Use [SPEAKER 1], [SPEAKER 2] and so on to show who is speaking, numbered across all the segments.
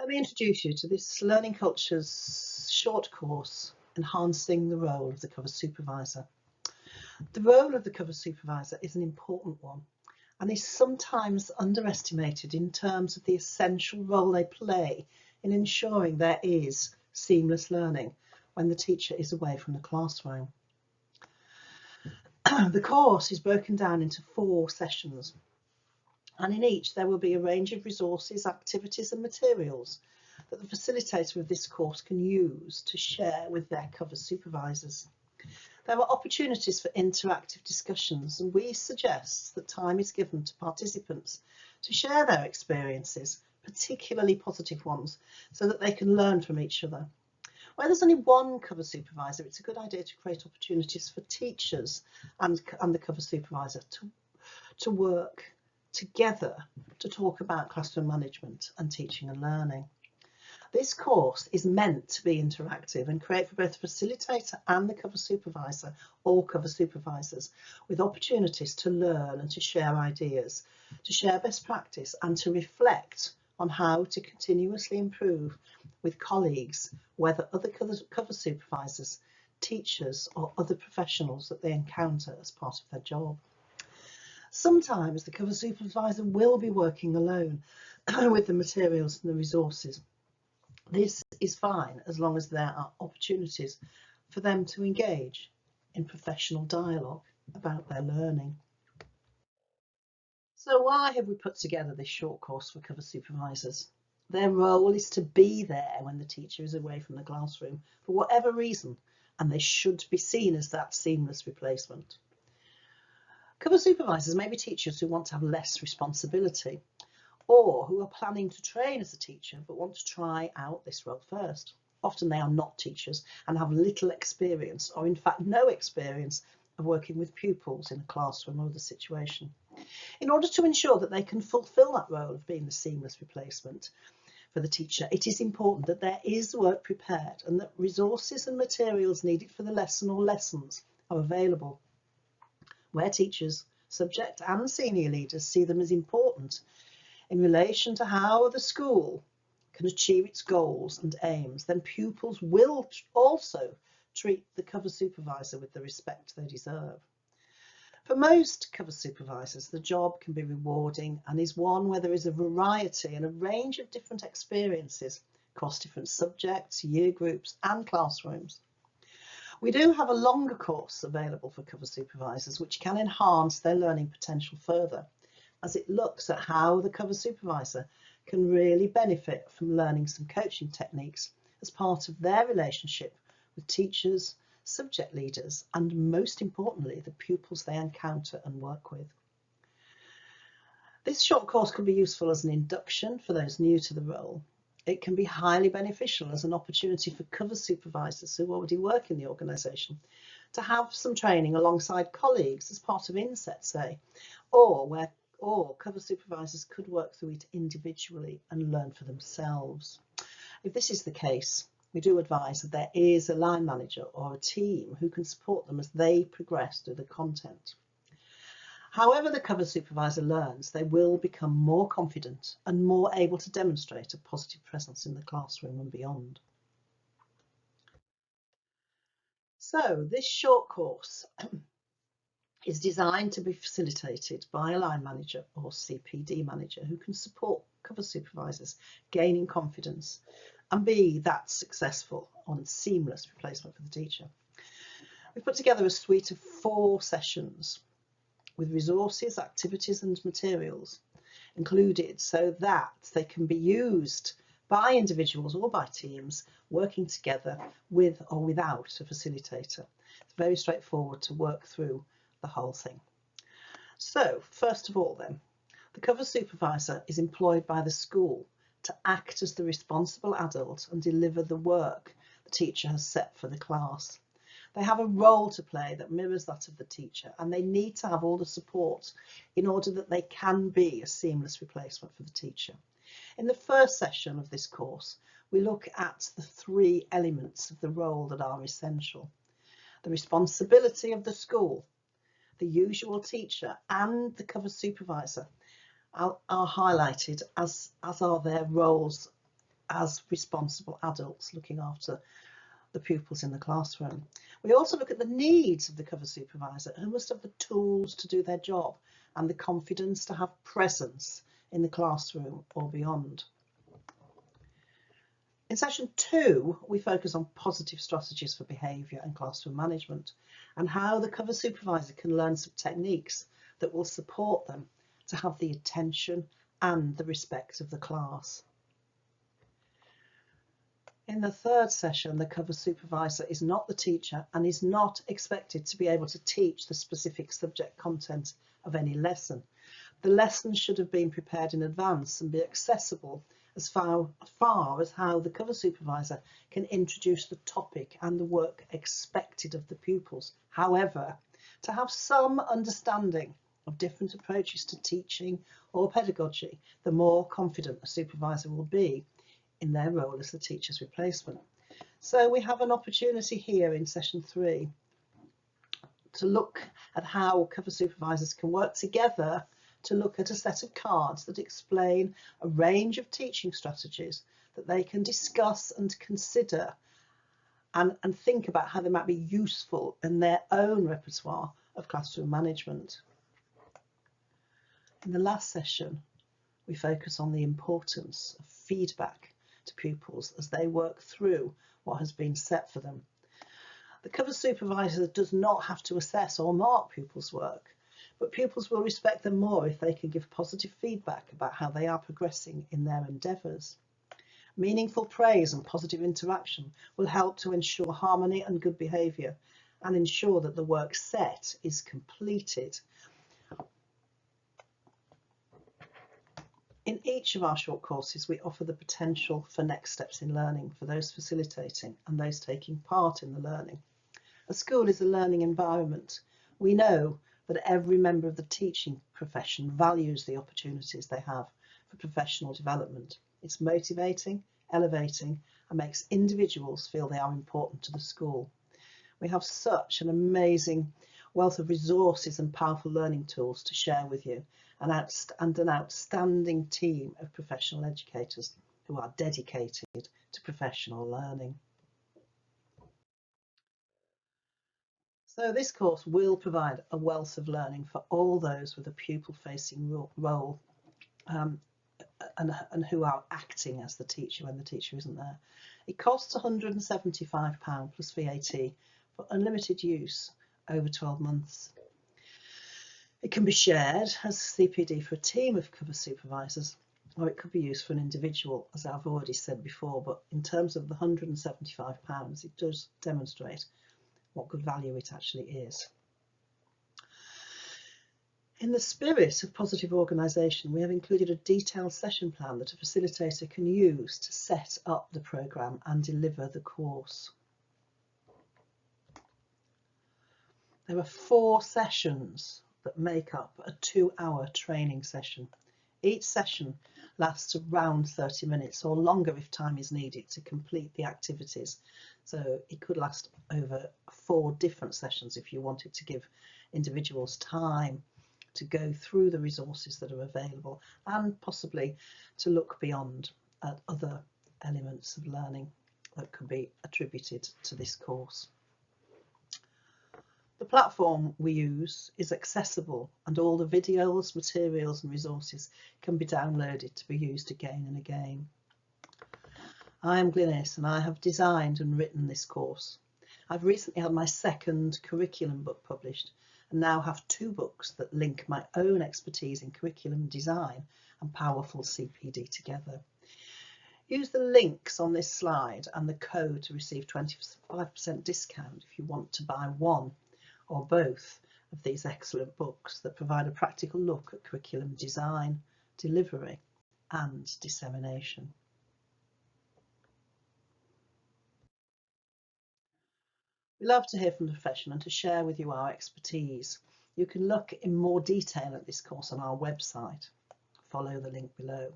[SPEAKER 1] Let me introduce you to this Learning Cultures short course, Enhancing the Role of the Cover Supervisor. The role of the Cover Supervisor is an important one and is sometimes underestimated in terms of the essential role they play in ensuring there is seamless learning when the teacher is away from the classroom. The course is broken down into 4 sessions, and in each there will be a range of resources, activities and materials that the facilitator of this course can use to share with their cover supervisors. There are opportunities for interactive discussions, and we suggest that time is given to participants to share their experiences, particularly positive ones, so that they can learn from each other. Where there's only one cover supervisor, it's a good idea to create opportunities for teachers and the cover supervisor to work together to talk about classroom management and teaching and learning. This course is meant to be interactive and create for both the facilitator and the cover supervisor or cover supervisors with opportunities to learn and to share ideas, to share best practice and to reflect on how to continuously improve with colleagues, whether other cover supervisors, teachers or other professionals that they encounter as part of their job. Sometimes the cover supervisor will be working alone with the materials and the resources. This is fine as long as there are opportunities for them to engage in professional dialogue about their learning. So why have we put together this short course for cover supervisors? Their role is to be there when the teacher is away from the classroom for whatever reason, and they should be seen as that seamless replacement. Cover supervisors may be teachers who want to have less responsibility, or who are planning to train as a teacher but want to try out this role first. Often they are not teachers and have little experience, or in fact no experience, of working with pupils in a classroom or other situation. In order to ensure that they can fulfil that role of being the seamless replacement for the teacher, it is important that there is work prepared and that resources and materials needed for the lesson or lessons are available. Where teachers, subject and senior leaders see them as important in relation to how the school can achieve its goals and aims, then pupils will also treat the cover supervisor with the respect they deserve. For most cover supervisors, the job can be rewarding and is one where there is a variety and a range of different experiences across different subjects, year groups and classrooms. We do have a longer course available for cover supervisors which can enhance their learning potential further, as it looks at how the cover supervisor can really benefit from learning some coaching techniques as part of their relationship with teachers, subject leaders, and most importantly, the pupils they encounter and work with. This short course can be useful as an induction for those new to the role. It can be highly beneficial as an opportunity for cover supervisors who already work in the organisation to have some training alongside colleagues as part of inset, say, or cover supervisors could work through it individually and learn for themselves. If this is the case, we do advise that there is a line manager or a team who can support them as they progress through the content. However the cover supervisor learns, they will become more confident and more able to demonstrate a positive presence in the classroom and beyond. So this short course is designed to be facilitated by a line manager or CPD manager who can support cover supervisors gaining confidence and be that successful on seamless replacement for the teacher. We've put together a suite of 4 sessions with resources, activities and materials included so that they can be used by individuals or by teams working together with or without a facilitator. It's very straightforward to work through the whole thing. So first of all then, the cover supervisor is employed by the school to act as the responsible adult and deliver the work the teacher has set for the class. They have a role to play that mirrors that of the teacher, and they need to have all the support in order that they can be a seamless replacement for the teacher. In the first session of this course, we look at the 3 elements of the role that are essential. The responsibility of the school, the usual teacher and the cover supervisor are highlighted, as are their roles as responsible adults looking after the pupils in the classroom. We also look at the needs of the cover supervisor, who must have the tools to do their job and the confidence to have presence in the classroom or beyond. In session 2, we focus on positive strategies for behaviour and classroom management, and how the cover supervisor can learn some techniques that will support them to have the attention and the respect of the class. In the 3rd session, the cover supervisor is not the teacher and is not expected to be able to teach the specific subject content of any lesson. The lesson should have been prepared in advance and be accessible as far as how the cover supervisor can introduce the topic and the work expected of the pupils. However, to have some understanding of different approaches to teaching or pedagogy, the more confident a supervisor will be in their role as the teacher's replacement. So we have an opportunity here in session 3 to look at how cover supervisors can work together to look at a set of cards that explain a range of teaching strategies that they can discuss and consider and think about how they might be useful in their own repertoire of classroom management. In the last session, we focus on the importance of feedback to pupils as they work through what has been set for them. The cover supervisor does not have to assess or mark pupils' work, but pupils will respect them more if they can give positive feedback about how they are progressing in their endeavours. Meaningful praise and positive interaction will help to ensure harmony and good behaviour and ensure that the work set is completed. In each of our short courses, we offer the potential for next steps in learning for those facilitating and those taking part in the learning. A school is a learning environment. We know that every member of the teaching profession values the opportunities they have for professional development. It's motivating, elevating, and makes individuals feel they are important to the school. We have such an amazing wealth of resources and powerful learning tools to share with you, and an outstanding team of professional educators who are dedicated to professional learning. So this course will provide a wealth of learning for all those with a pupil-facing role and who are acting as the teacher when the teacher isn't there. It costs £175 plus VAT for unlimited use over 12 months. It can be shared as CPD for a team of cover supervisors, or it could be used for an individual, as I've already said before, but in terms of the £175, it does demonstrate what good value it actually is. In the spirit of positive organisation, we have included a detailed session plan that a facilitator can use to set up the programme and deliver the course. There are 4 sessions that make up a 2-hour training session. Each session lasts around 30 minutes or longer if time is needed to complete the activities. So it could last over 4 different sessions if you wanted to give individuals time to go through the resources that are available and possibly to look beyond at other elements of learning that could be attributed to this course. The platform we use is accessible and all the videos, materials and resources can be downloaded to be used again and again. I am Glynis and I have designed and written this course. I've recently had my 2nd curriculum book published and now have 2 books that link my own expertise in curriculum design and powerful CPD together. Use the links on this slide and the code to receive 25% discount if you want to buy one or both of these excellent books that provide a practical look at curriculum design, delivery and dissemination. We love to hear from the profession and to share with you our expertise. You can look in more detail at this course on our website. Follow the link below.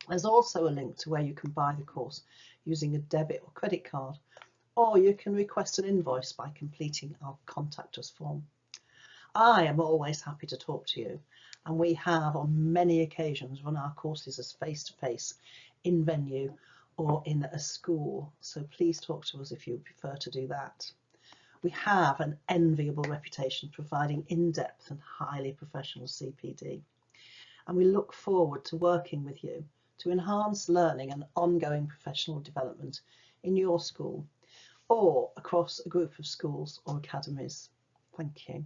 [SPEAKER 1] There's also a link to where you can buy the course using a debit or credit card, or you can request an invoice by completing our Contact Us form. I am always happy to talk to you, and we have on many occasions run our courses as face-to-face in venue or in a school. So please talk to us if you prefer to do that. We have an enviable reputation providing in-depth and highly professional CPD, and we look forward to working with you to enhance learning and ongoing professional development in your school or across a group of schools or academies. Thank you.